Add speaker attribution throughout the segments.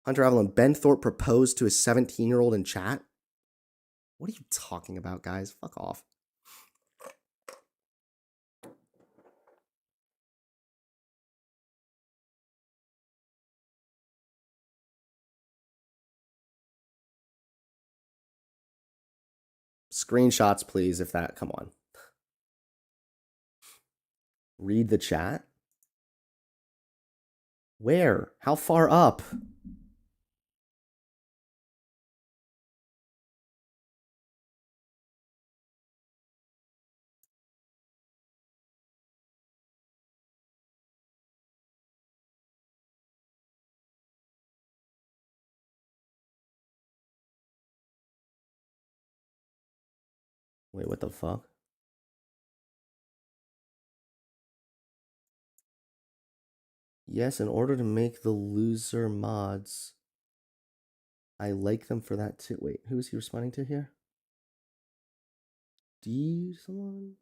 Speaker 1: Hunter Avallone, Ben Thorpe proposed to his 17-year-old in chat? What are you talking about, guys? Fuck off. Screenshots, please, if that... Come on. Read the chat? Where? How far up? Wait, what the fuck? Yes, in order to make the loser mods, I like them for that too. Wait, who is he responding to here? D someone?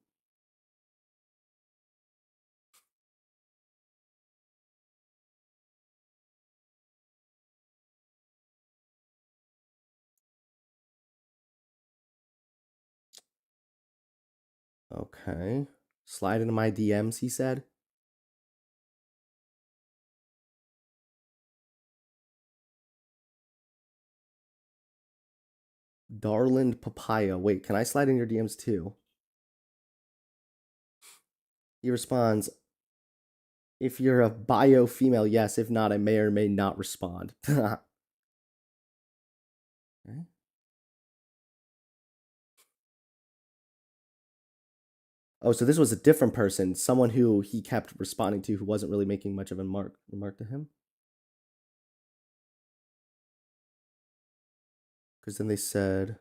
Speaker 1: Okay. Slide into my DMs, he said. Darland Papaya. Wait, can I slide in your DMs too? He responds, if you're a bio female, yes. If not, I may or may not respond. Okay. Oh, so this was a different person, someone who he kept responding to who wasn't really making much of a remark to him. Because then they said,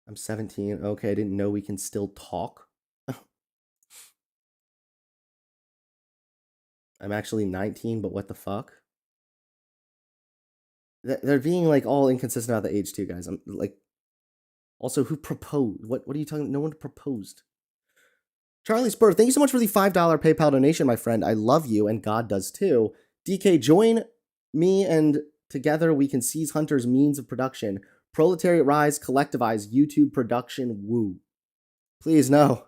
Speaker 1: I'm 17. Okay, I didn't know we can still talk. I'm actually 19, but what the fuck? They're being like all inconsistent about the age too, guys. I'm like, also, who proposed? What are you talking? No one proposed. Charlie Spur, thank you so much for the $5 PayPal donation, my friend. I love you, and God does too. DK, join me, and together we can seize Hunter's means of production. Proletariat rise, collectivize, YouTube production, woo. Please, no.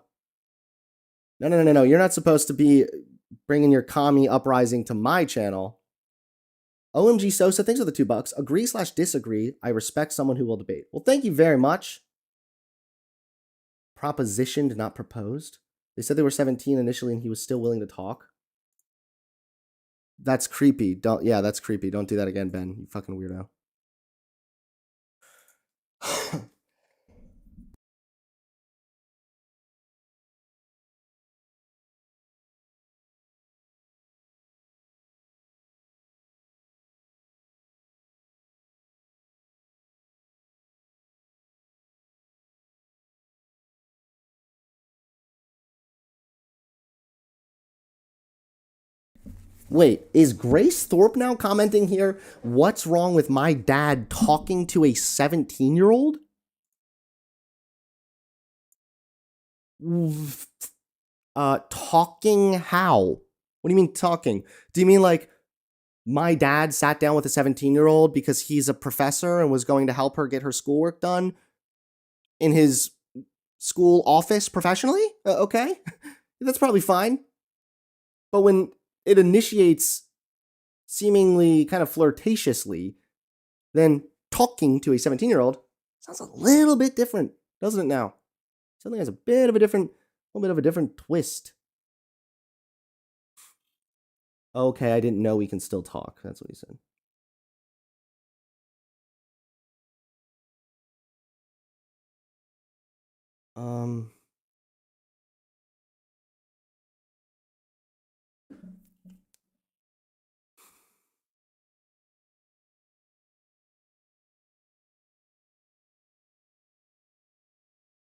Speaker 1: No. You're not supposed to be bringing your commie uprising to my channel. OMG Sosa, thanks for the $2. Agree/disagree. I respect someone who will debate. Well, thank you very much. Propositioned, not proposed. They said they were 17 initially and he was still willing to talk. That's creepy. That's creepy. Don't do that again, Ben. You fucking weirdo. Wait, is Grace Thorpe now commenting here? What's wrong with my dad talking to a 17-year-old? Talking how? What do you mean talking? Do you mean like my dad sat down with a 17-year-old because he's a professor and was going to help her get her schoolwork done in his school office professionally? Okay, that's probably fine. But when it initiates seemingly kind of flirtatiously, then talking to a 17-year-old sounds a little bit different, doesn't it now? Something has a little bit of a different twist. Okay, I didn't know we can still talk. That's what he said.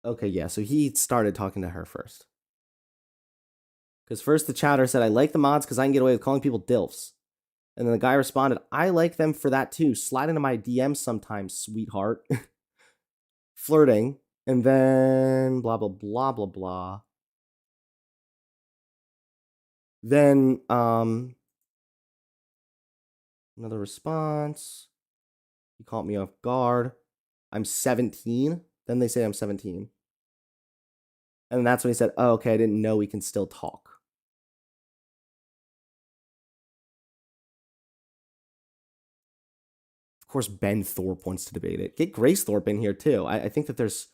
Speaker 1: Okay, yeah, so he started talking to her first. Because first the chatter said, I like the mods because I can get away with calling people DILFs. And then the guy responded, I like them for that too. Slide into my DMs sometimes, sweetheart. Flirting. And then blah, blah, blah, blah, blah. Then Another response. You caught me off guard. I'm 17. Then they say I'm 17. And that's when he said, oh, okay, I didn't know we can still talk. Of course, Ben Thorpe wants to debate it. Get Grace Thorpe in here, too. I think that there's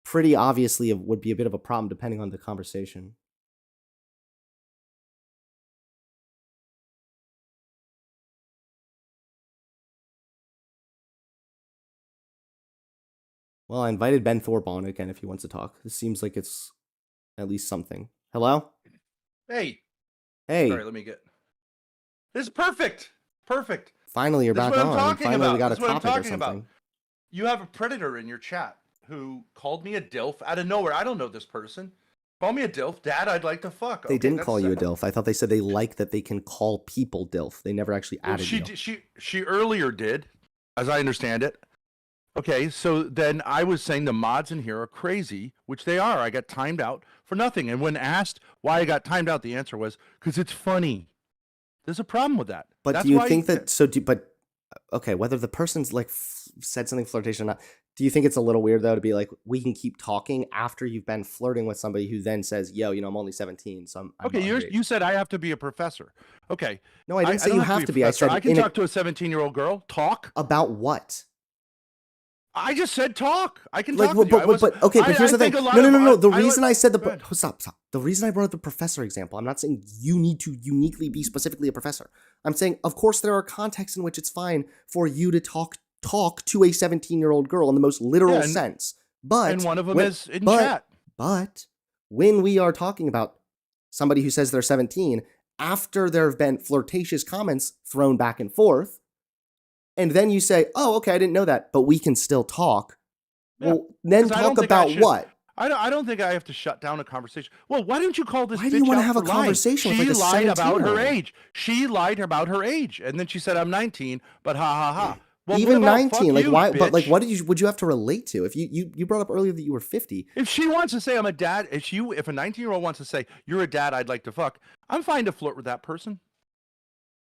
Speaker 1: pretty obviously would be a bit of a problem depending on the conversation. Well, I invited Ben Thorpe on again if he wants to talk. This seems like it's at least something. Hello?
Speaker 2: Hey.
Speaker 1: Hey.
Speaker 2: Sorry, let me get... This is perfect. Perfect.
Speaker 1: Finally, you're back on. Finally, we got a topic or something.
Speaker 2: About. You have a predator in your chat who called me a DILF out of nowhere. I don't know this person. Call me a DILF. Dad, I'd like to fuck.
Speaker 1: They didn't call you a DILF. I thought they said they like that they can call people DILF. They never actually added you.
Speaker 2: She earlier did, as I understand it. Okay, so then I was saying the mods in here are crazy, which they are. I got timed out for nothing. And when asked why I got timed out, the answer was, because it's funny. There's a problem with that.
Speaker 1: But do you think that, okay, whether the person's like said something flirtatious or not, do you think it's a little weird though to be like, we can keep talking after you've been flirting with somebody who then says, yo, you know, I'm only 17, so I'm
Speaker 2: okay, you said I have to be a professor. Okay.
Speaker 1: No, I didn't say you have to be. I said
Speaker 2: I can talk to a 17-year-old girl. Talk?
Speaker 1: About what?
Speaker 2: I just said talk. I can talk with
Speaker 1: you. But here's the thing. No. The reason I said stop. The reason I brought up the professor example, I'm not saying you need to uniquely be specifically a professor. I'm saying, of course, there are contexts in which it's fine for you to talk to a 17-year-old girl in the most literal sense. But
Speaker 2: and one of them is in chat.
Speaker 1: But when we are talking about somebody who says they're 17, after there have been flirtatious comments thrown back and forth, and then you say, oh, okay, I didn't know that, but we can still talk. Yeah, well, then talk about what?
Speaker 2: I don't think I have to shut down a conversation. Well, why don't you call this bitch out?
Speaker 1: Why do you want to have a conversation with like a 17-year-old?
Speaker 2: She lied about her age. She lied about her age. And then she said, I'm 19, but ha, ha, ha. Well,
Speaker 1: even 19, like why? Bitch. But like, what would you have to relate to? If you brought up earlier that you were 50.
Speaker 2: If she wants to say I'm a dad, if a 19-year-old wants to say you're a dad, I'd like to fuck, I'm fine to flirt with that person.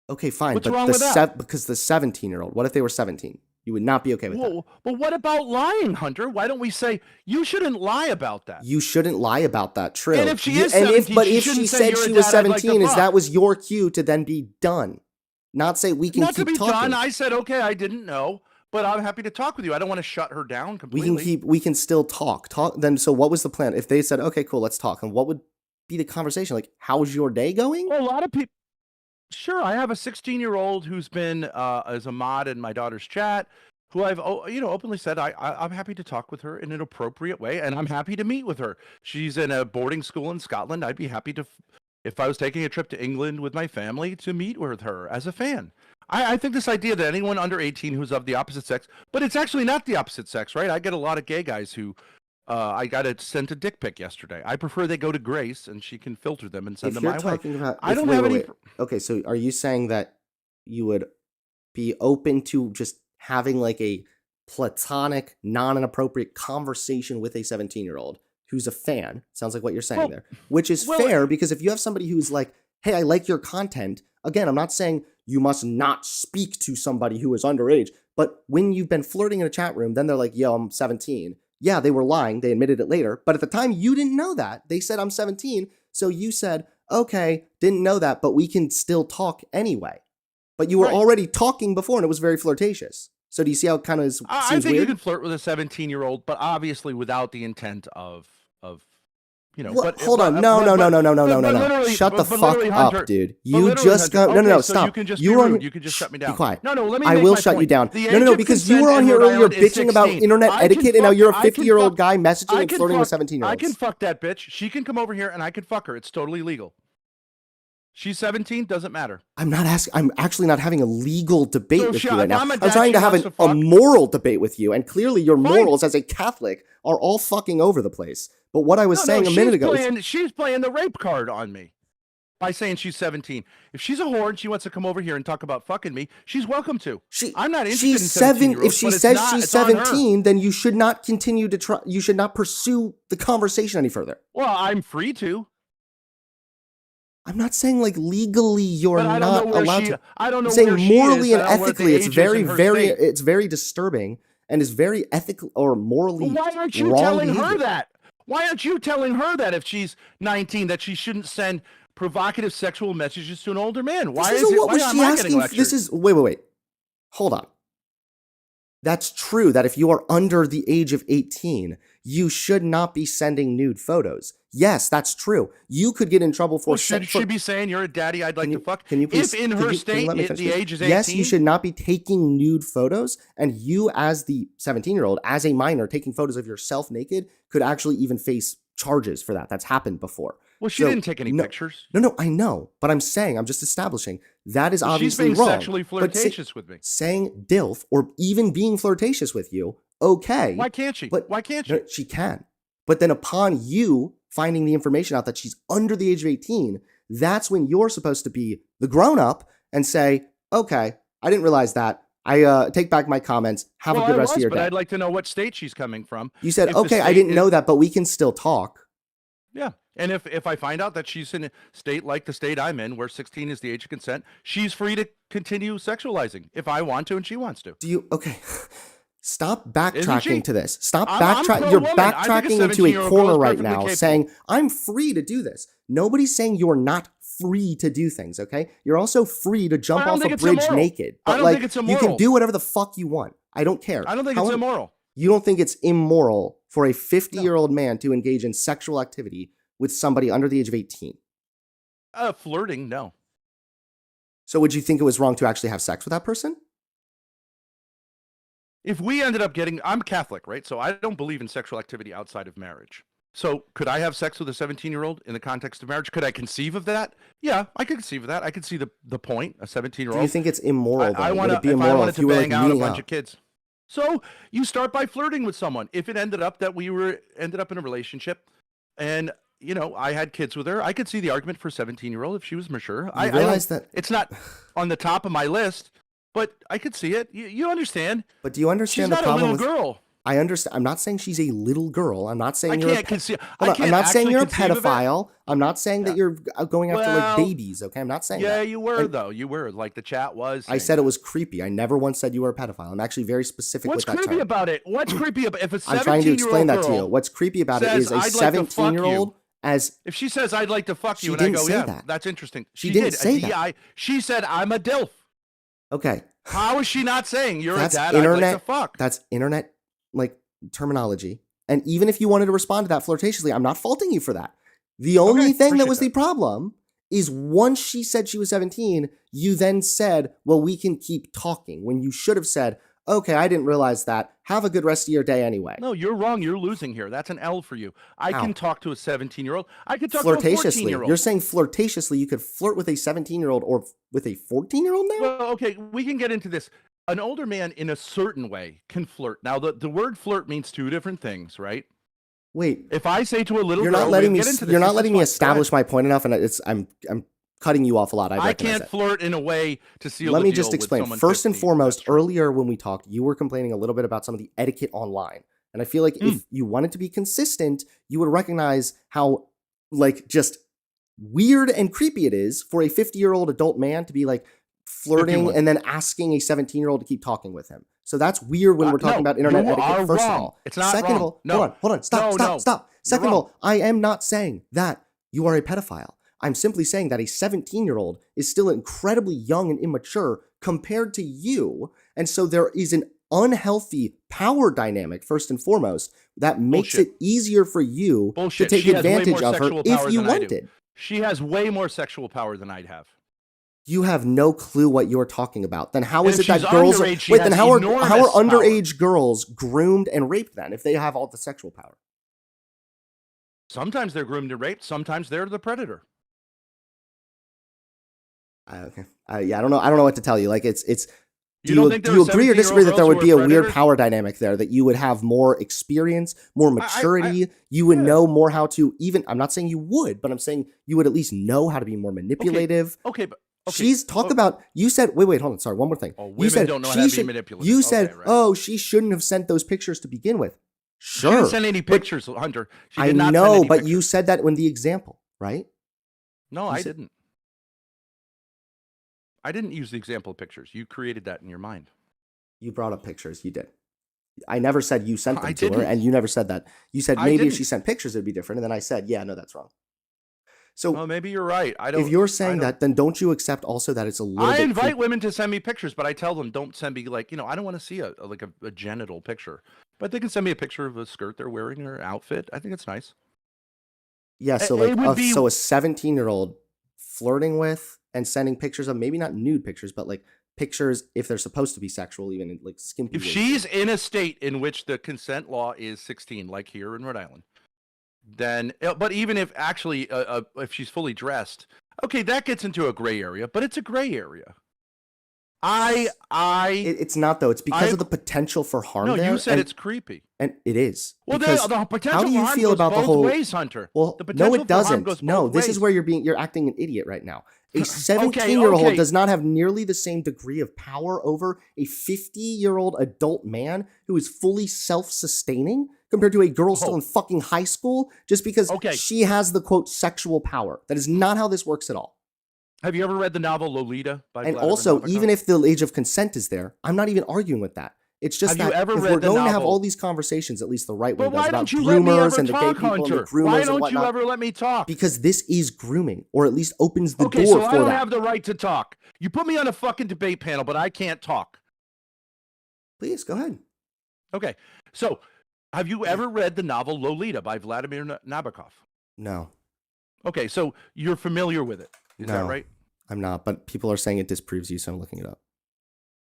Speaker 1: Okay, fine.
Speaker 2: What's wrong with that?
Speaker 1: Because the 17-year-old, what if they were 17? You would not be okay with that.
Speaker 2: But what about lying, Hunter? Why don't we say you shouldn't lie about that?
Speaker 1: You shouldn't lie about that. True.
Speaker 2: And if she is 17,
Speaker 1: if she said she was 17, is that was your cue to then be done? Not say we can keep talking. Not to be done.
Speaker 2: I said, okay, I didn't know, but I'm happy to talk with you. I don't want to shut her down completely.
Speaker 1: We can still talk. Then. So what was the plan? If they said, okay, cool, let's talk, and what would be the conversation? Like, how's your day going?
Speaker 2: Well, a lot of people. Sure, I have a 16-year-old who's been as a mod in my daughter's chat, who I've openly said I'm happy to talk with her in an appropriate way, and I'm happy to meet with her. She's in a boarding school in Scotland. I'd be happy to, if I was taking a trip to England with my family, to meet with her as a fan. I think this idea that anyone under 18 who's of the opposite sex, but it's actually not the opposite sex, right? I get a lot of gay guys who I got sent a dick pic yesterday. I prefer they go to Grace and she can filter them and send them my way. I don't have any.
Speaker 1: Okay, so are you saying that you would be open to just having like a platonic, non-inappropriate conversation with a 17-year-old who's a fan? Sounds like what you're saying there, which is fair because if you have somebody who's like, hey, I like your content. Again, I'm not saying you must not speak to somebody who is underage, but when you've been flirting in a chat room, then they're like, yo, I'm 17. Yeah, they were lying. They admitted it later. But at the time, you didn't know that. They said, I'm 17. So you said, okay, didn't know that, but we can still talk anyway. But you were already talking before, and it was very flirtatious. So do you see how it kind of seems weird?
Speaker 2: I think you can flirt with a 17-year-old, but obviously without the intent of
Speaker 1: Well, but hold on. No. Shut the fuck up, dude. You just got no. Stop.
Speaker 2: You can just you can just shut me down.
Speaker 1: Be quiet.
Speaker 2: No. Let me.
Speaker 1: I will shut you down. No, because you were on here earlier bitching about internet etiquette, and now you're a 50-year-old guy messaging and flirting with 17-year-olds.
Speaker 2: I can fuck that bitch. She can come over here, and I can fuck her. It's totally legal. She's 17. Doesn't matter.
Speaker 1: I'm not asking. I'm actually not having a legal debate with you right now. I'm trying to have a moral debate with you, and clearly your morals as a Catholic are all fucking over the place. But what I was saying a minute ago...
Speaker 2: She's playing the rape card on me by saying she's 17. If she's a whore and she wants to come over here and talk about fucking me, she's welcome to. I'm not interested in 17-year-olds.
Speaker 1: If she says she's 17, then you should not continue to try... You should not pursue the conversation any further.
Speaker 2: Well, I'm free to.
Speaker 1: I'm not saying like legally you're
Speaker 2: But I don't
Speaker 1: not
Speaker 2: know where
Speaker 1: allowed
Speaker 2: she.
Speaker 1: to.
Speaker 2: I don't know
Speaker 1: I'm saying
Speaker 2: where she
Speaker 1: morally
Speaker 2: is.
Speaker 1: and
Speaker 2: I don't know what the
Speaker 1: ethically, it's
Speaker 2: age is
Speaker 1: very,
Speaker 2: in her
Speaker 1: very,
Speaker 2: state.
Speaker 1: it's very disturbing and is very ethical or morally
Speaker 2: Why aren't you
Speaker 1: wrong
Speaker 2: telling
Speaker 1: behavior.
Speaker 2: her that? Why aren't you telling her that if she's 19 that she shouldn't send provocative sexual messages to an older man? Why
Speaker 1: This
Speaker 2: is
Speaker 1: isn't
Speaker 2: it?
Speaker 1: what
Speaker 2: Why
Speaker 1: was
Speaker 2: am
Speaker 1: she
Speaker 2: I getting
Speaker 1: asking?
Speaker 2: lectured?
Speaker 1: This is wait. Hold on. That's true that if you are under the age of 18, you should not be sending nude photos. Yes, that's true. You could get in trouble for.
Speaker 2: Well, should she be saying you're a daddy I'd like to fuck?
Speaker 1: Can you please?
Speaker 2: If in her state the age is 18?
Speaker 1: Yes, you should not be taking nude photos, and you as the 17-year-old, as a minor, taking photos of yourself naked could actually even face charges for that. That's happened before.
Speaker 2: Well, she didn't take any pictures.
Speaker 1: No, I know, but I'm just establishing that is obviously
Speaker 2: she's being
Speaker 1: wrong.
Speaker 2: Sexually flirtatious with me.
Speaker 1: Saying DILF or even being flirtatious with you, okay.
Speaker 2: Why can't she?
Speaker 1: But
Speaker 2: why can't she?
Speaker 1: No, she can. But then upon you finding the information out that she's under the age of 18, that's when you're supposed to be the grown-up and say, okay, I didn't realize that. I take back my comments. Have a good rest of your day.
Speaker 2: But I'd like to know what state she's coming from.
Speaker 1: You said, okay, I didn't know that, but we can still talk.
Speaker 2: Yeah. And if I find out that she's in a state like the state I'm in, where 16 is the age of consent, she's free to continue sexualizing if I want to and she wants to.
Speaker 1: Okay. Stop backtracking to this. Stop backtracking.
Speaker 2: You're
Speaker 1: backtracking into a corner right now saying, I'm free to do this. Nobody's saying you're not free to do things, okay? You're also free to jump off a bridge naked. But
Speaker 2: I don't think it's immoral.
Speaker 1: You can do whatever the fuck you want. I don't care.
Speaker 2: I don't think it's immoral.
Speaker 1: You don't think it's immoral for a 50-year-old man to engage in sexual activity with somebody under the age of 18?
Speaker 2: Flirting, no.
Speaker 1: So would you think it was wrong to actually have sex with that person?
Speaker 2: If we ended up I'm Catholic, right? So I don't believe in sexual activity outside of marriage. So could I have sex with a 17-year-old in the context of marriage? Could I conceive of that? Yeah, I could conceive of that. I could see the point, a 17-year-old.
Speaker 1: Do you think it's immoral, though?
Speaker 2: I want to bang out a bunch of kids. So you start by flirting with someone. If it ended up that we ended up in a relationship and, you know, I had kids with her, I could see the argument for a 17-year-old if she was mature. I realize that it's not on the top of my list, but I could see it. You understand.
Speaker 1: But do you understand
Speaker 2: the problem? She's not a little girl.
Speaker 1: I understand. I'm not saying she's a little girl. I'm not saying
Speaker 2: I'm
Speaker 1: not saying you're a pedophile. I'm not saying that you're going after like babies. Okay, I'm not saying that.
Speaker 2: Yeah, you were though. You were like the chat was.
Speaker 1: I said it was creepy. I never once said you were a pedophile. I'm actually very specific with that term.
Speaker 2: What's creepy about it? What's creepy about if a 17-year-old
Speaker 1: I'm trying to explain that to you. What's creepy about it is a 17-year-old
Speaker 2: if she says I'd like to fuck you, and I go, yeah, that's interesting.
Speaker 1: She didn't say that.
Speaker 2: She said I'm a DILF.
Speaker 1: Okay.
Speaker 2: How is she not saying you're a dad? I'd like to fuck.
Speaker 1: That's internet like terminology. And even if you wanted to respond to that flirtatiously, I'm not faulting you for that. The only thing that was the problem is once she said she was 17, you then said, well, we can keep talking, when you should have said, okay, I didn't realize that. Have a good rest of your day anyway.
Speaker 2: No, you're wrong. You're losing here. That's an L for you. I can talk to a 17-year-old. I could talk to a 14-year-old.
Speaker 1: You're saying flirtatiously you could flirt with a 17-year-old or with a 14-year-old now?
Speaker 2: Well, okay, we can get into this. An older man in a certain way can flirt. Now, the word flirt means two different things, right?
Speaker 1: Wait.
Speaker 2: If I say to a little
Speaker 1: girl, you're not letting me establish my point enough, and I'm cutting you off a lot. I
Speaker 2: can't flirt in a way to seal.
Speaker 1: Let me just explain. First and foremost, earlier when we talked, you were complaining a little bit about some of the etiquette online, and I feel like if you wanted to be consistent, you would recognize how like just weird and creepy it is for a 50-year-old adult man to be like flirting 51. And then asking a 17-year-old to keep talking with him. So that's weird when we're talking about internet etiquette, first of all.
Speaker 2: It's not
Speaker 1: Second
Speaker 2: wrong.
Speaker 1: of all, hold on. Stop. Second of all, I am not saying that you are a pedophile. I'm simply saying that a 17-year-old is still incredibly young and immature compared to you. And so there is an unhealthy power dynamic, first and foremost, that makes it easier for you to take advantage of her if you wanted.
Speaker 2: She has way more sexual power than I'd have.
Speaker 1: You have no clue what you're talking about. Then how is it that girls how are underage girls groomed and raped then if they have all the sexual power?
Speaker 2: Sometimes they're groomed and raped, sometimes they're the predator.
Speaker 1: Okay. Yeah, I don't know what to tell you. Like it's do you agree or disagree that there would be a weird power dynamic there, that you would have more experience, more maturity, you would know more how to I'm not saying you would, but I'm saying you would at least know how to be more manipulative.
Speaker 2: Okay, but
Speaker 1: she's talked about, you said, wait, hold on, sorry, one more thing.
Speaker 2: You said don't know how to be manipulative.
Speaker 1: You said, she shouldn't have sent those pictures to begin with. Sure.
Speaker 2: She didn't send any pictures, Hunter.
Speaker 1: I know, but you said that in the example, right?
Speaker 2: No, I didn't. I didn't use the example of pictures. You created that in your mind.
Speaker 1: You brought up pictures. You did. I never said you sent them
Speaker 2: I
Speaker 1: to her,
Speaker 2: didn't.
Speaker 1: and you never said that. You said
Speaker 2: I
Speaker 1: maybe if
Speaker 2: didn't.
Speaker 1: she sent pictures, it'd be different. And then I said, yeah, no, that's wrong. So
Speaker 2: Well, maybe you're right. I don't.
Speaker 1: if you're saying that, then don't you accept also that it's a little
Speaker 2: I
Speaker 1: bit
Speaker 2: invite women to send me pictures, but I tell them don't send me like, I don't want to see a genital picture. But they can send me a picture of a skirt they're wearing or outfit. I think it's nice.
Speaker 1: Yeah, so
Speaker 2: It would be-
Speaker 1: so a 17-year-old flirting with and sending pictures of maybe not nude pictures, but like pictures if they're supposed to be sexual, even in like skimpy.
Speaker 2: If she's in a state in which the consent law is 16, like here in Rhode Island, then, but even if actually, if she's fully dressed, okay, that gets into a gray area, but it's a gray area.
Speaker 1: It's not though. It's because of the potential for harm.
Speaker 2: No,
Speaker 1: there,
Speaker 2: you said it's creepy,
Speaker 1: and it is.
Speaker 2: Well, the potential
Speaker 1: how do you
Speaker 2: for harm
Speaker 1: feel
Speaker 2: goes
Speaker 1: about
Speaker 2: both
Speaker 1: the whole
Speaker 2: ways, Hunter?
Speaker 1: Well,
Speaker 2: the
Speaker 1: no, it
Speaker 2: for harm
Speaker 1: doesn't.
Speaker 2: goes
Speaker 1: No,
Speaker 2: both
Speaker 1: this
Speaker 2: ways.
Speaker 1: is where you're acting an idiot right now. A 17-year-old does not have nearly the same degree of power over a 50-year-old adult man who is fully self-sustaining compared to a girl still in fucking high school just because she has the quote sexual power. That is not how this works at all.
Speaker 2: Have you ever read the novel Lolita by
Speaker 1: And
Speaker 2: Vladimir
Speaker 1: also,
Speaker 2: Nabokov?
Speaker 1: even if the age of consent is there, I'm not even arguing with that. It's just
Speaker 2: Have you
Speaker 1: that
Speaker 2: ever
Speaker 1: if
Speaker 2: read
Speaker 1: we're
Speaker 2: the
Speaker 1: going to have
Speaker 2: novel-
Speaker 1: all these conversations, at least the right way
Speaker 2: But
Speaker 1: does,
Speaker 2: why
Speaker 1: about
Speaker 2: don't you let me
Speaker 1: groomers
Speaker 2: ever
Speaker 1: and the gay
Speaker 2: talk,
Speaker 1: people
Speaker 2: Hunter?
Speaker 1: and the groomers
Speaker 2: Why
Speaker 1: and
Speaker 2: don't
Speaker 1: whatnot.
Speaker 2: you ever let me talk?
Speaker 1: Because this is grooming, or at least opens the
Speaker 2: Okay,
Speaker 1: door
Speaker 2: so
Speaker 1: for
Speaker 2: I don't
Speaker 1: that.
Speaker 2: have the right to talk. You put me on a fucking debate panel, but I can't talk.
Speaker 1: Please, go ahead.
Speaker 2: Okay, so have you ever read the novel Lolita by Vladimir Nabokov?
Speaker 1: No.
Speaker 2: Okay, so you're familiar with it. Is that right?
Speaker 1: I'm not, but people are saying it disproves you, so I'm looking it up.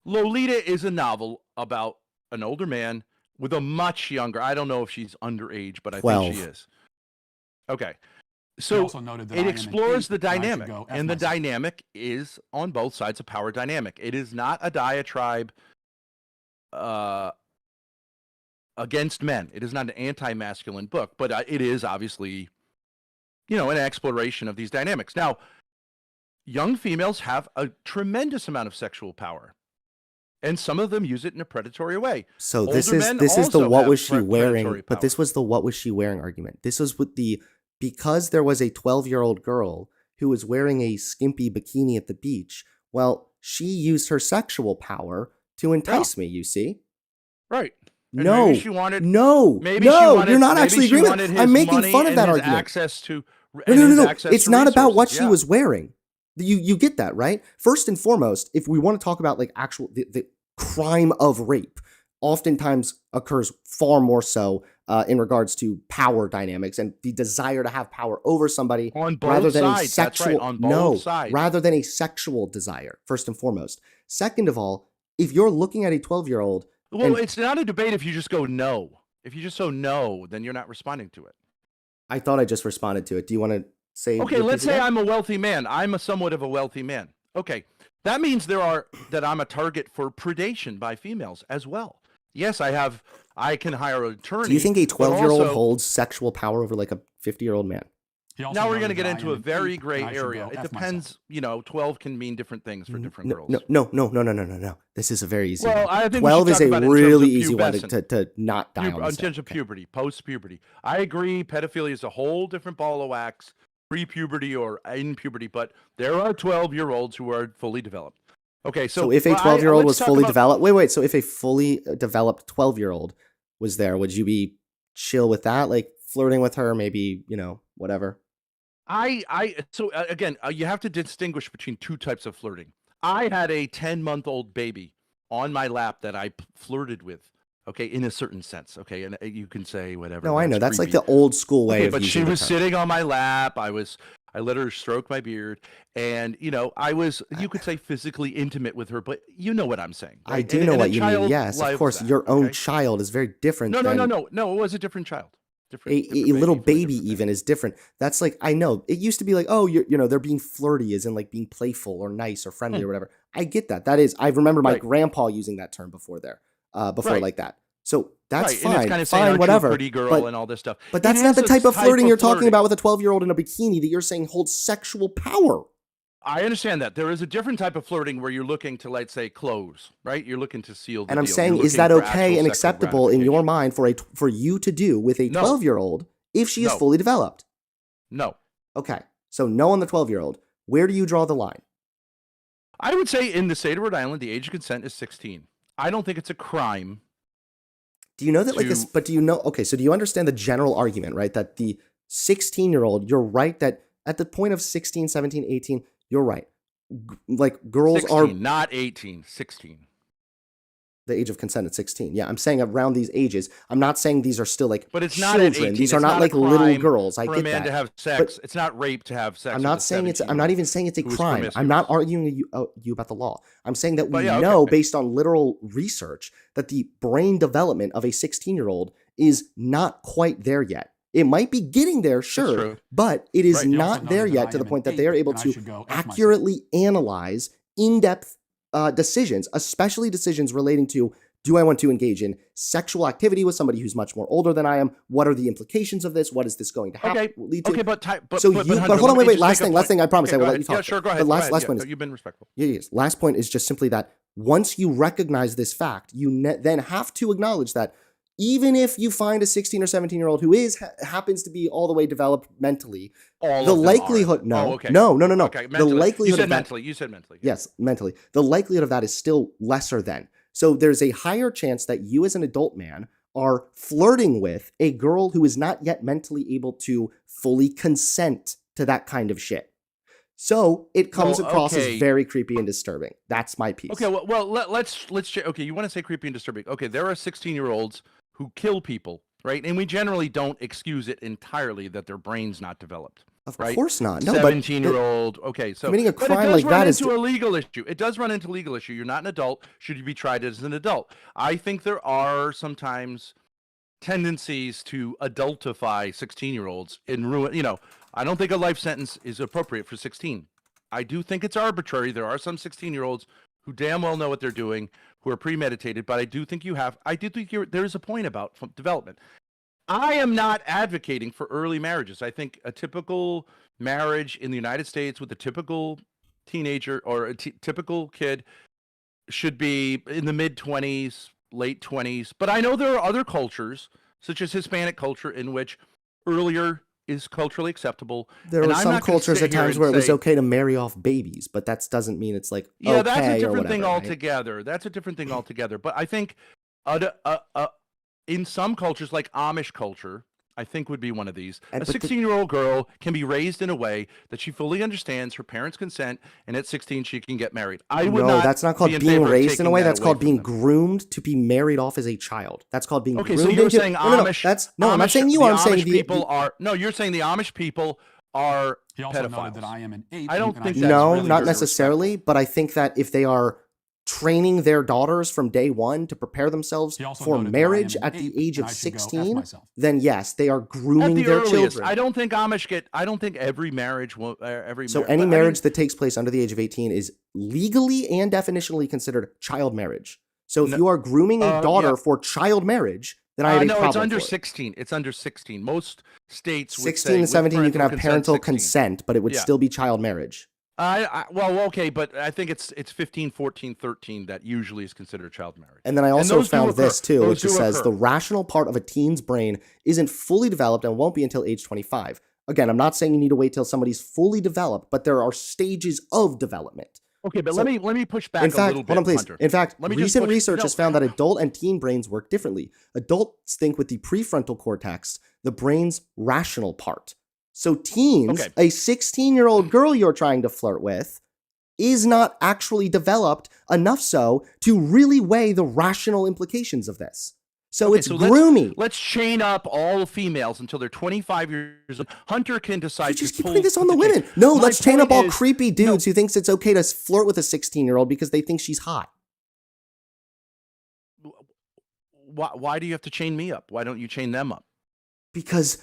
Speaker 2: Lolita is a novel about an older man with a much younger, I don't know if she's underage, but I
Speaker 1: 12.
Speaker 2: think she is. Okay. So it explores the dynamic, and the dynamic is on both sides of power dynamic. It is not a diatribe against men. It is not an anti-masculine book, but it is obviously, an exploration of these dynamics. Now, young females have a tremendous amount of sexual power, and some of them use it in a predatory way.
Speaker 1: So this is the what was she wearing, but this was the what was she wearing argument. This was with because there was a 12-year-old girl who was wearing a skimpy bikini at the beach. Well, she used her sexual power to entice me, you see?
Speaker 2: Right. And
Speaker 1: No,
Speaker 2: maybe she wanted,
Speaker 1: no,
Speaker 2: maybe
Speaker 1: no,
Speaker 2: she wanted,
Speaker 1: you're not
Speaker 2: maybe
Speaker 1: actually
Speaker 2: she
Speaker 1: agreeing
Speaker 2: wanted
Speaker 1: with
Speaker 2: his
Speaker 1: I'm making
Speaker 2: money
Speaker 1: fun of
Speaker 2: and
Speaker 1: that
Speaker 2: his
Speaker 1: argument.
Speaker 2: access to,
Speaker 1: No.
Speaker 2: access
Speaker 1: It's
Speaker 2: to
Speaker 1: not about what
Speaker 2: resources.
Speaker 1: she was wearing. You get that, right? First and foremost, if we want to talk about like actual the crime of rape, oftentimes occurs far more so in regards to power dynamics and the desire to have power over somebody
Speaker 2: On both
Speaker 1: rather than
Speaker 2: sides.
Speaker 1: a sexual
Speaker 2: That's right, on both sides.
Speaker 1: rather than a sexual desire. First and foremost. Second of all, if you're looking at a 12-year-old,
Speaker 2: Well, it's not a debate if you just go no. If you just go no, then you're not responding to it.
Speaker 1: I thought I just responded to it. Do you want to say?
Speaker 2: Okay, let's say I'm a wealthy man. I'm somewhat of a wealthy man. Okay, that means that I'm a target for predation by females as well. Yes, I can hire an attorney.
Speaker 1: Do you think a 12-year-old
Speaker 2: also,
Speaker 1: holds sexual power over like a 50-year-old man?
Speaker 2: Now we're going to get into a very gray area. It depends, 12 can mean different things for different girls.
Speaker 1: No. This is a very easy
Speaker 2: Well,
Speaker 1: one.
Speaker 2: I think
Speaker 1: 12 is a really easy one
Speaker 2: pubescent.
Speaker 1: to not die on.
Speaker 2: In terms of puberty, post-puberty. I agree, pedophilia is a whole different ball of wax, pre-puberty or in puberty, but there are 12-year-olds who are fully developed. Okay, so
Speaker 1: if a 12-year-old was fully developed, wait, so if a fully developed 12-year-old was there, would you be chill with that? Like flirting with her, maybe, whatever?
Speaker 2: Again, you have to distinguish between two types of flirting. I had a 10-month-old baby on my lap that I flirted with, okay, in a certain sense, okay, and you can say whatever.
Speaker 1: No, I know. That's like the old school way of
Speaker 2: but
Speaker 1: using
Speaker 2: she was
Speaker 1: the term.
Speaker 2: sitting on my lap. I let her stroke my beard, and I was, you could say, physically intimate with her, but you know what I'm saying. Right?
Speaker 1: I do know what you mean. Yes, of course. Your own child is very different.
Speaker 2: No. It was a different child.
Speaker 1: A little baby even is different. That's like, I know it used to be like, oh, they're being flirty as in like being playful or nice or friendly or whatever. I get that. That is, I remember my grandpa using that term before like that. So that's fine. And it's kind of
Speaker 2: fine,
Speaker 1: whatever.
Speaker 2: Pretty girl and all this stuff.
Speaker 1: But that's not the type of flirting you're talking about with a 12-year-old in a bikini that you're saying holds sexual power.
Speaker 2: I understand that. There is a different type of flirting where you're looking to, let's say, close, right? You're looking to seal the deal.
Speaker 1: And I'm saying, is that okay and acceptable in your mind for you to do with a 12-year-old if she is fully developed?
Speaker 2: No.
Speaker 1: Okay. So no on the 12-year-old. Where do you draw the line?
Speaker 2: I would say in the state of Rhode Island, the age of consent is 16. I don't think it's a crime.
Speaker 1: Do you know that like this? But do you know? Okay, so do you understand the general argument, right? That the 16-year-old, you're right that at the point of 16, 17, 18, you're right. Like girls
Speaker 2: 16,
Speaker 1: are
Speaker 2: not 18, 16.
Speaker 1: the age of consent at 16. Yeah, I'm saying around these ages. I'm not saying these are still like
Speaker 2: But it's
Speaker 1: children.
Speaker 2: not at 18.
Speaker 1: These are
Speaker 2: It's
Speaker 1: not like
Speaker 2: a
Speaker 1: little
Speaker 2: crime
Speaker 1: girls. I
Speaker 2: for
Speaker 1: get
Speaker 2: a man
Speaker 1: that.
Speaker 2: to have sex.
Speaker 1: But
Speaker 2: It's not rape to have sex.
Speaker 1: I'm not saying it's. I'm not even saying it's a
Speaker 2: who is
Speaker 1: crime. I'm not
Speaker 2: promiscuous.
Speaker 1: arguing you about the law. I'm saying that
Speaker 2: But
Speaker 1: we
Speaker 2: yeah, okay.
Speaker 1: know based on literal research that the brain development of a 16-year-old is not quite there yet. It might be getting there, sure,
Speaker 2: true.
Speaker 1: but it is
Speaker 2: Right.
Speaker 3: You also
Speaker 1: not
Speaker 3: know
Speaker 1: there
Speaker 3: that
Speaker 1: yet
Speaker 3: I
Speaker 1: to the
Speaker 3: am
Speaker 1: point
Speaker 3: an
Speaker 1: that they are
Speaker 3: ape,
Speaker 1: able
Speaker 3: and I
Speaker 1: to
Speaker 3: should go F myself.
Speaker 1: accurately analyze in-depth decisions, especially decisions relating to, do I want to engage in sexual activity with somebody who's much more older than I am? What are the implications of this? What is this going to happen? Lead to?
Speaker 2: Okay, but
Speaker 1: So
Speaker 2: Hunter,
Speaker 1: hold on,
Speaker 2: let me
Speaker 1: wait,
Speaker 2: just make a
Speaker 1: last thing. I promise
Speaker 2: Okay,
Speaker 1: I will
Speaker 2: go
Speaker 1: let
Speaker 2: ahead.
Speaker 1: you talk.
Speaker 2: Yeah, sure, go ahead.
Speaker 1: But
Speaker 2: go
Speaker 1: last
Speaker 2: ahead.
Speaker 1: point
Speaker 2: Yeah,
Speaker 1: is,
Speaker 2: you've been respectful.
Speaker 1: yes. Last point is just simply that once you recognize this fact, you then have to acknowledge that even if you find a 16 or 17-year-old who happens to be all the way developed mentally,
Speaker 2: All
Speaker 1: the
Speaker 2: of them
Speaker 1: likelihood,
Speaker 2: are.
Speaker 1: no,
Speaker 2: okay.
Speaker 1: no.
Speaker 2: Okay,
Speaker 1: The
Speaker 2: mentally.
Speaker 1: likelihood
Speaker 2: You said
Speaker 1: of that,
Speaker 2: mentally. You said mentally.
Speaker 1: yes, mentally. The likelihood of that is still lesser than. So there's a higher chance that you as an adult man are flirting with a girl who is not yet mentally able to fully consent to that kind of shit. So it comes across as very creepy and disturbing. That's my piece.
Speaker 2: Okay, well, let's okay, you want to say creepy and disturbing. Okay, there are 16-year-olds who kill people, right? And we generally don't excuse it entirely that their brain's not developed.
Speaker 1: Of
Speaker 2: right?
Speaker 1: course not. No,
Speaker 2: 17-year-old. Okay, so
Speaker 1: committing a
Speaker 2: but
Speaker 1: crime
Speaker 2: it does
Speaker 1: like that
Speaker 2: run
Speaker 1: is
Speaker 2: into a legal issue. It does run into a legal issue. You're not an adult. Should you be tried as an adult? I think there are sometimes tendencies to adultify 16-year-olds and ruin. I don't think a life sentence is appropriate for 16. I do think it's arbitrary. There are some 16-year-olds who damn well know what they're doing, who are premeditated. But I do think there is a point about development. I am not advocating for early marriages. I think a typical marriage in the United States with a typical teenager or a typical kid should be in the mid-20s, late 20s. But I know there are other cultures, such as Hispanic culture, in which earlier is culturally acceptable.
Speaker 1: There
Speaker 2: And
Speaker 1: were
Speaker 2: I'm
Speaker 1: some
Speaker 2: not gonna
Speaker 1: cultures
Speaker 2: sit
Speaker 1: at
Speaker 2: here
Speaker 1: times
Speaker 2: and
Speaker 1: where it was
Speaker 2: say-
Speaker 1: okay to marry off babies, but that doesn't mean it's like
Speaker 2: Yeah,
Speaker 1: okay
Speaker 2: that's a
Speaker 1: or
Speaker 2: different thing
Speaker 1: whatever, right?
Speaker 2: altogether. That's a different thing altogether. But I think in some cultures, like Amish culture, I think would be one of these.
Speaker 1: And-
Speaker 2: A
Speaker 1: but the-
Speaker 2: 16-year-old girl can be raised in a way that she fully understands her parents' consent, and at 16 she can get married. I would
Speaker 1: No,
Speaker 2: not.
Speaker 1: that's not called
Speaker 2: be in
Speaker 1: being
Speaker 2: favor of
Speaker 1: raised in
Speaker 2: taking
Speaker 1: a way.
Speaker 2: that
Speaker 1: That's
Speaker 2: away
Speaker 1: called
Speaker 2: from
Speaker 1: being
Speaker 2: them.
Speaker 1: groomed to be married off as a child. That's called being
Speaker 2: Okay,
Speaker 1: groomed.
Speaker 2: so you're
Speaker 1: into-
Speaker 2: saying
Speaker 1: no,
Speaker 2: Amish?
Speaker 1: that's no. I'm not
Speaker 2: Amish-
Speaker 1: saying you
Speaker 2: the
Speaker 1: are. I'm saying
Speaker 2: Amish people are. No, you're saying the Amish people are
Speaker 3: He also
Speaker 2: pedophiles.
Speaker 3: noted that I am an ape.
Speaker 2: I don't
Speaker 3: and
Speaker 2: think
Speaker 3: should
Speaker 2: that's
Speaker 1: no,
Speaker 3: really
Speaker 1: not
Speaker 3: be
Speaker 1: necessarily.
Speaker 3: respectful.
Speaker 1: But I think that if they are training their daughters from day one to prepare themselves
Speaker 3: He also
Speaker 1: for
Speaker 3: noted that I
Speaker 1: marriage
Speaker 3: am an
Speaker 1: at the
Speaker 3: ape,
Speaker 1: age
Speaker 3: and
Speaker 1: of
Speaker 3: I should go F
Speaker 1: 16,
Speaker 3: myself.
Speaker 1: then yes, they are
Speaker 2: At
Speaker 1: grooming
Speaker 2: the
Speaker 1: their
Speaker 2: earliest,
Speaker 1: children.
Speaker 2: I don't think Amish get. I don't think every marriage will.
Speaker 1: So any marriage that takes place under the age of 18 is legally and definitionally considered child marriage. So if
Speaker 2: No-
Speaker 1: you are grooming a daughter
Speaker 2: yeah.
Speaker 1: for child marriage, then I have a
Speaker 2: no,
Speaker 1: problem
Speaker 2: it's under
Speaker 1: for it.
Speaker 2: 16. It's under 16. Most states would
Speaker 1: 16
Speaker 2: say
Speaker 1: and 17 you can have parental
Speaker 2: 16.
Speaker 1: consent, but it would
Speaker 2: Yeah.
Speaker 1: still be child marriage.
Speaker 2: Well, okay, but I think it's 15, 14, 13 that usually is considered child marriage.
Speaker 1: And then I also
Speaker 2: those do
Speaker 1: found
Speaker 2: occur.
Speaker 1: this too,
Speaker 2: Those
Speaker 1: which just
Speaker 2: do
Speaker 1: says
Speaker 2: occur.
Speaker 1: the rational part of a teen's brain isn't fully developed and won't be until age 25. Again, I'm not saying you need to wait till somebody's fully developed, but there are stages of development.
Speaker 2: Okay, but
Speaker 1: So-
Speaker 2: let me push back
Speaker 1: In
Speaker 2: a
Speaker 1: fact,
Speaker 2: little bit,
Speaker 1: hold on, please.
Speaker 2: Hunter.
Speaker 1: In fact,
Speaker 2: Let me just
Speaker 1: recent
Speaker 2: push-
Speaker 1: research
Speaker 2: no.
Speaker 1: has found that adult and teen brains work differently. Adults think with the prefrontal cortex, the brain's rational part. So teens,
Speaker 2: Okay.
Speaker 1: a 16-year-old girl you're trying to flirt with, is not actually developed enough so to really weigh the rational implications of this. So
Speaker 2: Okay,
Speaker 1: it's
Speaker 2: so
Speaker 1: groomy.
Speaker 2: Let's chain up all females until they're 25 years old. Hunter can decide
Speaker 1: You just
Speaker 2: to
Speaker 1: keep
Speaker 2: pull
Speaker 1: putting this on the
Speaker 2: chain.
Speaker 1: women. No,
Speaker 2: My
Speaker 1: let's chain up
Speaker 2: point
Speaker 1: all
Speaker 2: is-
Speaker 1: creepy dudes who thinks it's okay to flirt with a 16-year-old because they think she's hot.
Speaker 2: Why do you have to chain me up? Why don't you chain them up?
Speaker 1: Because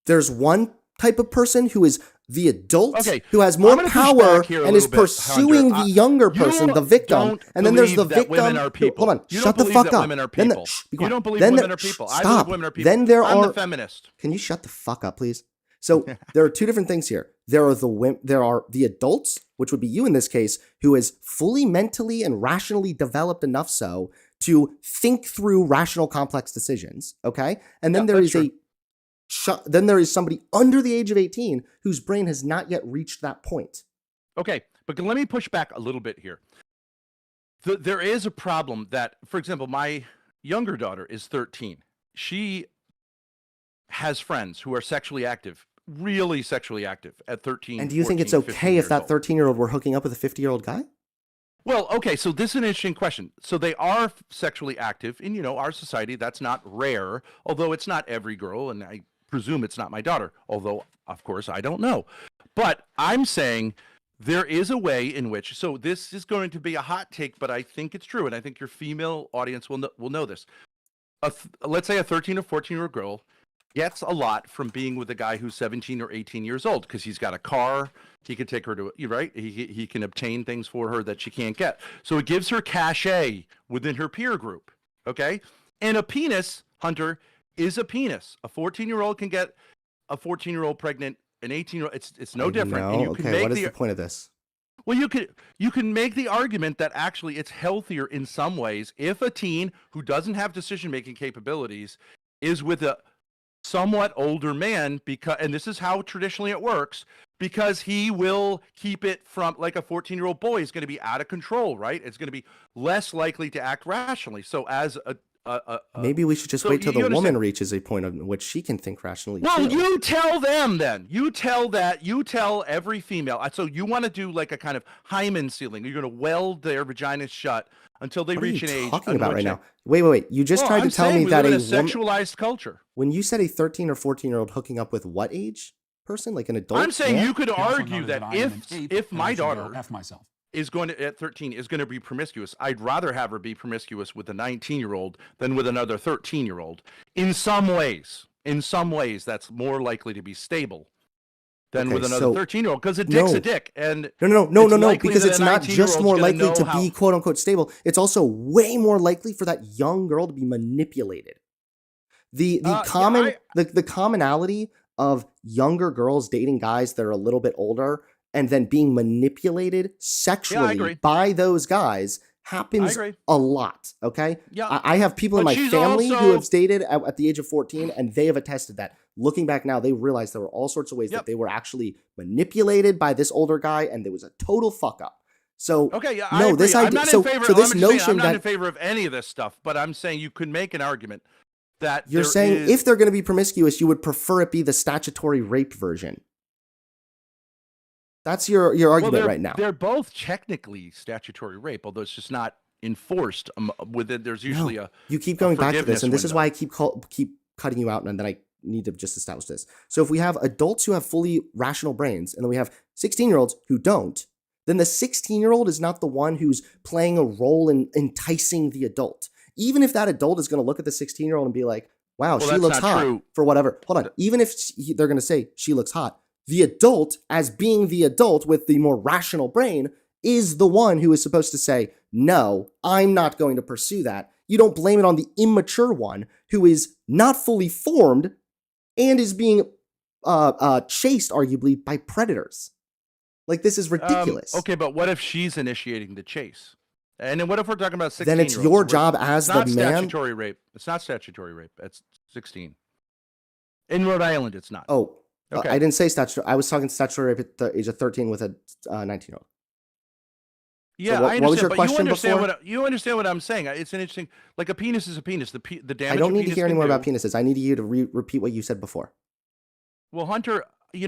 Speaker 1: there's one type of person who is the adult,
Speaker 2: Okay,
Speaker 1: who has
Speaker 2: I'm
Speaker 1: more
Speaker 2: gonna push
Speaker 1: power
Speaker 2: back here a
Speaker 1: and is
Speaker 2: little bit,
Speaker 1: pursuing
Speaker 2: Hunter.
Speaker 1: the younger
Speaker 2: You
Speaker 1: person, the victim,
Speaker 2: don't
Speaker 1: and then there's the
Speaker 2: believe that
Speaker 1: victim.
Speaker 2: women are people.
Speaker 1: Hold on,
Speaker 2: You
Speaker 1: shut
Speaker 2: don't
Speaker 1: the
Speaker 2: believe
Speaker 1: fuck
Speaker 2: that
Speaker 1: up.
Speaker 2: women are
Speaker 1: Then
Speaker 2: people.
Speaker 1: be
Speaker 2: You
Speaker 1: quiet.
Speaker 2: don't believe
Speaker 1: Then
Speaker 2: women
Speaker 1: there-
Speaker 2: are people.
Speaker 1: Stop.
Speaker 2: I believe women are people.
Speaker 1: Then there
Speaker 2: I'm
Speaker 1: are.
Speaker 2: the feminist.
Speaker 1: Can you shut the fuck up, please? So there are two different things here. There are the adults, which would be you in this case, who is fully mentally and rationally developed enough so to think through rational, complex decisions. Okay, and then
Speaker 2: Yeah,
Speaker 1: there
Speaker 2: that's
Speaker 1: is then there is somebody under the age of 18 whose brain has not yet reached that point.
Speaker 2: Okay, But let me push back a little bit here. There is a problem that, for example, my younger daughter is 13. She has friends who are sexually active, really sexually active at 13.
Speaker 1: And do you think
Speaker 2: 14,
Speaker 1: it's okay
Speaker 2: 15
Speaker 1: if that
Speaker 2: years old.
Speaker 1: 13-year-old were hooking up with a 50-year-old guy?
Speaker 2: Well, okay, so this is an interesting question. So they are sexually active in, our society. That's not rare, although it's not every girl, and I presume it's not my daughter, although, of course, I don't know. But I'm saying there is a way in which, so this is going to be a hot take, but I think it's true, and I think your female audience will know this. Let's say a 13 or 14-year-old girl gets a lot from being with a guy who's 17 or 18 years old because he's got a car. He can take her to, right? He can obtain things for her that she can't get. So it gives her cachet within her peer group, okay? And a penis, Hunter, is a penis. A 14-year-old can get a 14-year-old pregnant, an 18-year-old. It's no different.
Speaker 1: No.
Speaker 2: And you can
Speaker 1: Okay,
Speaker 2: make
Speaker 1: what is the point of this?
Speaker 2: Well, you can make the argument that actually it's healthier in some ways if a teen who doesn't have decision-making capabilities is with a somewhat older man, and this is how traditionally it works, because he will keep it from, like a 14-year-old boy is going to be out of control, right? It's going to be less likely to act rationally. So as
Speaker 1: maybe we should just wait till the woman reaches a point in which she can think rationally.
Speaker 2: Well, you tell them then. You tell every female. So you want to do like a kind of hymen sealing. You're going to weld their vaginas shut until they reach an age.
Speaker 1: What are you talking about right now? Wait. You just tried to tell me that
Speaker 2: a sexualized culture.
Speaker 1: When you said a 13 or 14-year-old hooking up with what age person? Like an adult?
Speaker 2: I'm saying you could argue that if my daughter is going to, at 13, is going to be promiscuous, I'd rather have her be promiscuous with a 19-year-old than with another 13-year-old. In some ways, that's more likely to be stable than with another 13-year-old, because a dick's a dick. And
Speaker 1: no, because it's not just more likely to be quote unquote stable. It's also way more likely for that young girl to be manipulated. The commonality of younger girls dating guys that are a little bit older and then being manipulated sexually by those guys happens a lot, okay?
Speaker 2: Yeah.
Speaker 1: I have people in my family who have dated at the age of 14, and they have attested that. Looking back now, they realized there were all sorts of ways that they were actually manipulated by this older guy, and there was a total fuck up. So,
Speaker 2: no,
Speaker 1: this idea.
Speaker 2: I'm not in favor of any of this stuff, but I'm saying you could make an argument that
Speaker 1: you're saying if they're going to be promiscuous, you would prefer it be the statutory rape version. That's your argument right now.
Speaker 2: They're both technically statutory rape, although it's just not enforced within. There's usually
Speaker 1: you keep going back to this, and this is why I keep cutting you out, and then I need to just establish this. So if we have adults who have fully rational brains, and then we have 16-year-olds who don't, then the 16-year-old is not the one who's playing a role in enticing the adult. Even if that adult is going to look at the 16-year-old and be like, wow, she looks hot for whatever. Hold on. Even if they're going to say she looks hot, the adult, as being the adult with the more rational brain, is the one who is supposed to say, no, I'm not going to pursue that. You don't blame it on the immature one who is not fully formed and is being chased, arguably, by predators. Like, this is ridiculous.
Speaker 2: Okay, but what if she's initiating the chase? And then what if we're talking about 16?
Speaker 1: Then it's your job as the man.
Speaker 2: It's not statutory rape. It's not statutory rape. It's 16. In Rhode Island, it's not.
Speaker 1: Oh, okay. I didn't say statutory. I was talking statutory rape at the age of 13 with a 19-year-old.
Speaker 2: Yeah,
Speaker 1: so
Speaker 2: I understand.
Speaker 1: What was your
Speaker 2: but
Speaker 1: question before?
Speaker 2: You understand what I'm saying? It's an interesting. Like a penis is a penis. The damage.
Speaker 1: I don't need to hear any more about penises. I need you to repeat what you said before.
Speaker 2: Well, Hunter, Okay,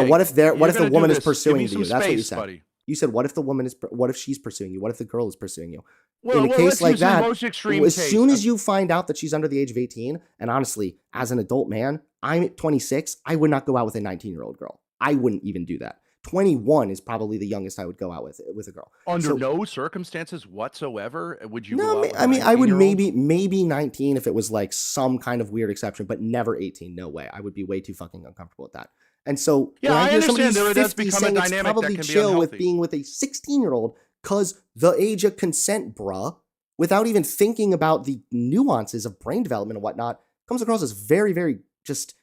Speaker 1: what if the woman is pursuing you?
Speaker 2: That's
Speaker 1: what you said. Buddy. You said, what if she's pursuing you? What if the girl is pursuing you?
Speaker 2: Well,
Speaker 1: in a case like that, as
Speaker 2: case.
Speaker 1: soon as you find out that she's under the age of 18, and honestly, as an adult man, I'm 26, I would not go out with a 19-year-old girl. I wouldn't even do that. 21 is probably the youngest I would go out with a girl.
Speaker 2: Under no circumstances whatsoever would you
Speaker 1: go out with I would maybe 19 if it was like some kind of weird exception, but never 18. No way. I would be way too fucking uncomfortable with that. And so
Speaker 2: when I hear somebody who's 50
Speaker 1: saying it's probably chill with being with a 16-year-old because the age of consent, bruh, without even thinking about the nuances of brain development and whatnot, comes across as very, very just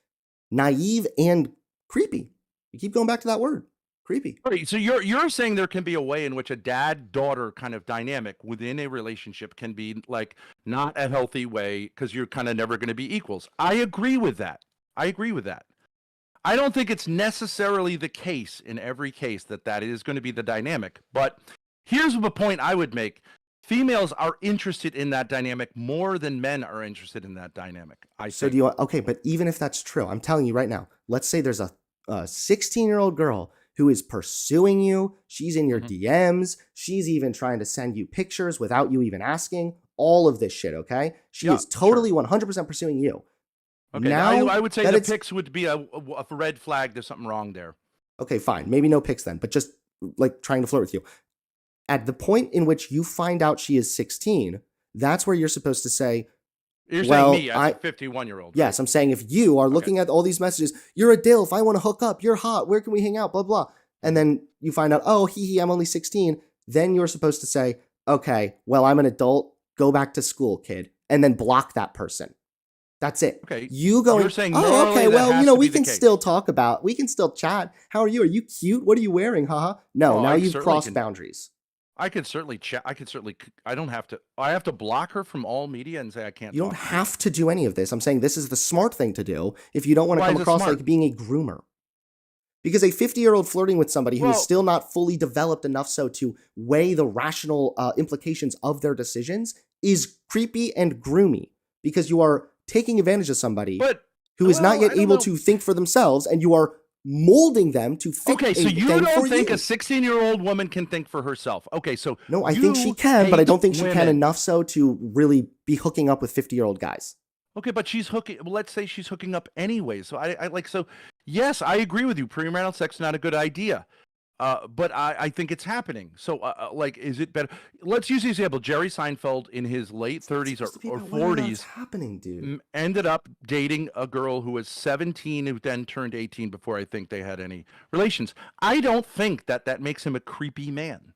Speaker 1: naive and creepy. You keep going back to that word. Creepy.
Speaker 2: Right. So you're saying there can be a way in which a dad-daughter kind of dynamic within a relationship can be like not a healthy way because you're kind of never going to be equals. I agree with that. I don't think it's necessarily the case in every case that is going to be the dynamic. But here's the point I would make. Females are interested in that dynamic more than men are interested in that dynamic.
Speaker 1: So do you, okay, but even if that's true, I'm telling you right now, let's say there's a 16-year-old girl who is pursuing you. She's in your DMs. She's even trying to send you pictures without you even asking. All of this shit, okay? She is totally 100% pursuing you.
Speaker 2: Okay, now I would say the pics would be a red flag. There's something wrong there.
Speaker 1: Okay, fine. Maybe no pics then, but just like trying to flirt with you. At the point in which you find out she is 16, that's where you're supposed to say,
Speaker 2: you're saying me, as a 51-year-old.
Speaker 1: Yes, I'm saying if you are looking at all these messages, you're a DILF, I want to hook up, you're hot, where can we hang out, blah, blah. And then you find out, oh, I'm only 16. Then you're supposed to say, okay, well, I'm an adult, go back to school, kid. And then block that person. That's it.
Speaker 2: Okay.
Speaker 1: You going,
Speaker 2: you're saying
Speaker 1: oh, okay, well, we can still talk about, we can still chat. How are you? Are you cute? What are you wearing? Haha. No, now you've crossed boundaries.
Speaker 2: I could certainly chat. I don't have to. I have to block her from all media and say I can't.
Speaker 1: You don't have to do any of this. I'm saying this is the smart thing to do if you don't want to come across like being a groomer. Because a 50-year-old flirting with somebody who is still not fully developed enough so to weigh the rational implications of their decisions is creepy and groomy. Because you are taking advantage of somebody who is not yet able to think for themselves, and you are molding them to fit.
Speaker 2: Okay, so you don't think a 16-year-old woman can think for herself? Okay, so
Speaker 1: no, I think she can, but I don't think she can enough so to really be hooking up with 50-year-old guys.
Speaker 2: Okay, but she's hooking. Well, let's say she's hooking up anyway. So I like. So yes, I agree with you. Premarital sex is not a good idea. But I think it's happening. So, like, is it better? Let's use the example. Jerry Seinfeld in his late 30s or 40s
Speaker 1: happening, dude.
Speaker 2: Ended up dating a girl who was 17 who then turned 18 before I think they had any relations. I don't think that makes him a creepy man.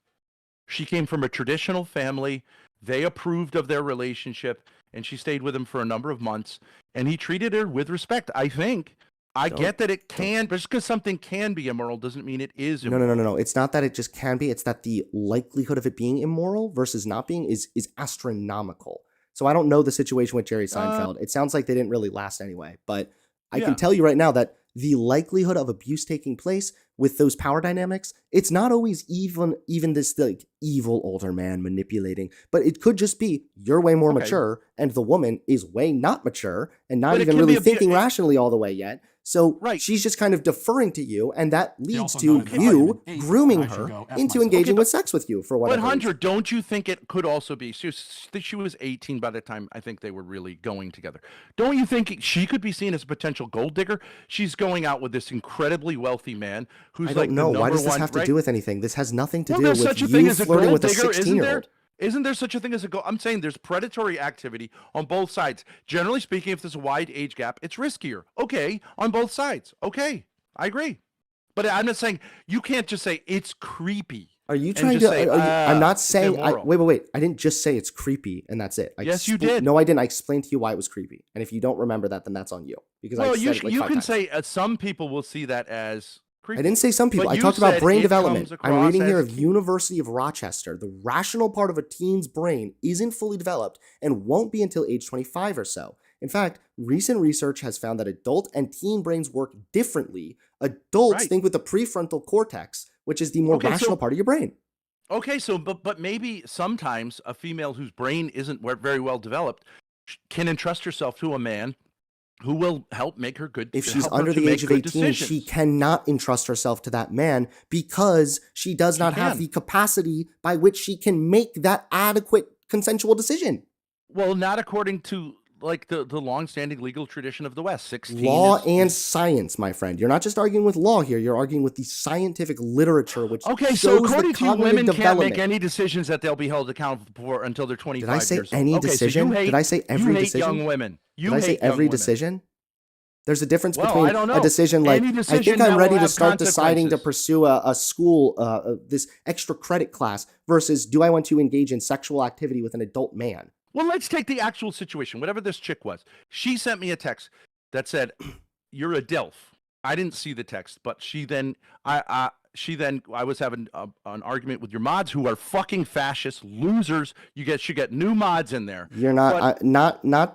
Speaker 2: She came from a traditional family. They approved of their relationship, and she stayed with him for a number of months, and he treated her with respect, I think. I get that it can, but just because something can be immoral doesn't mean it is immoral.
Speaker 1: No. It's not that it just can be. It's that the likelihood of it being immoral versus not being is astronomical. So I don't know the situation with Jerry Seinfeld. It sounds like they didn't really last anyway. But I can tell you right now that the likelihood of abuse taking place with those power dynamics, it's not always even this like evil older man manipulating, but it could just be you're way more mature and the woman is way not mature and not even really thinking rationally all the way yet. So she's just kind of deferring to you, and that leads to you grooming her into engaging with sex with you for whatever.
Speaker 2: But Hunter, don't you think it could also be she was 18 by the time I think they were really going together? Don't you think she could be seen as a potential gold digger? She's going out with this incredibly wealthy man who's
Speaker 1: I don't know. Why does this have to do with anything? This has nothing to do with you flirting with a 16-year-old.
Speaker 2: Isn't there such a thing as a goal? I'm saying there's predatory activity on both sides. Generally speaking, if there's a wide age gap, it's riskier. Okay, on both sides. Okay, I agree. But I'm not saying you can't just say it's creepy.
Speaker 1: Are you trying to say, I'm not saying, wait. I didn't just say it's creepy and that's it.
Speaker 2: Yes, you did.
Speaker 1: No, I didn't. I explained to you why it was creepy. And if you don't remember that, then that's on you. Because
Speaker 2: you can say some people will see that as creepy.
Speaker 1: I didn't say some people. I talked about brain development. I'm reading here of University of Rochester. The rational part of a teen's brain isn't fully developed and won't be until age 25 or so. In fact, recent research has found that adult and teen brains work differently. Adults think with the prefrontal cortex, which is the more rational part of your brain.
Speaker 2: Okay, so but maybe sometimes a female whose brain isn't very well developed can entrust herself to a man who will help make her good.
Speaker 1: If she's under the age of 18, she cannot entrust herself to that man because she does not have the capacity by which she can make that adequate consensual decision.
Speaker 2: Well, not according to like the long-standing legal tradition of the West. 16
Speaker 1: law and science, my friend. You're not just arguing with law here. You're arguing with the scientific literature, which
Speaker 2: so according to you, women can't make any decisions that they'll be held accountable for until they're 25 years old.
Speaker 1: Did I say any decision? Did I say every decision?
Speaker 2: You hate young women.
Speaker 1: Did I say every decision? There's a difference between a decision like, I think I'm ready to start deciding to pursue a school, this extra credit class, versus do I want to engage in sexual activity with an adult man?
Speaker 2: Well, let's take the actual situation. Whatever this chick was, she sent me a text that said, "You're a DILF." I didn't see the text, but she then, I was having an argument with your mods who are fucking fascist losers. Should get new mods in there.
Speaker 1: You're not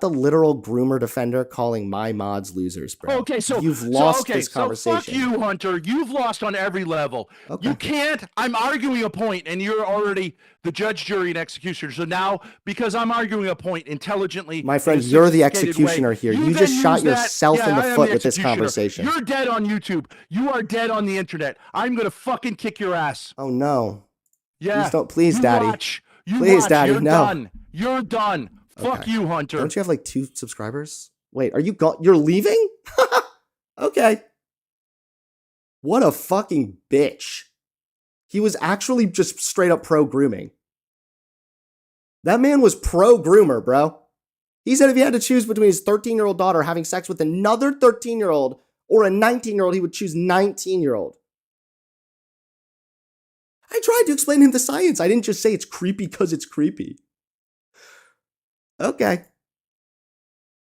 Speaker 1: the literal groomer defender calling my mods losers, bro.
Speaker 2: Okay, so
Speaker 1: you've lost this
Speaker 2: so
Speaker 1: conversation.
Speaker 2: fuck you, Hunter. You've lost on every level.
Speaker 1: Okay.
Speaker 2: You can't. I'm arguing a point, and you're already the judge, jury, and executioner. So now, because I'm arguing a point intelligently,
Speaker 1: my friend, you're the executioner here. You just shot yourself in the foot with this conversation.
Speaker 2: You're dead on YouTube. You are dead on the internet. I'm gonna fucking kick your ass.
Speaker 1: Oh no.
Speaker 2: Yeah.
Speaker 1: Please, Daddy. Please, Daddy.
Speaker 2: You're done. You're done.
Speaker 1: Okay.
Speaker 2: Fuck you, Hunter.
Speaker 1: Don't you have like 2 subscribers? Wait, are you you're leaving? Okay. What a fucking bitch. He was actually just straight up pro grooming. That man was pro groomer, bro. He said if he had to choose between his 13-year-old daughter having sex with another 13-year-old or a 19-year-old, he would choose 19-year-old. I tried to explain to him the science. I didn't just say it's creepy because it's creepy. Okay.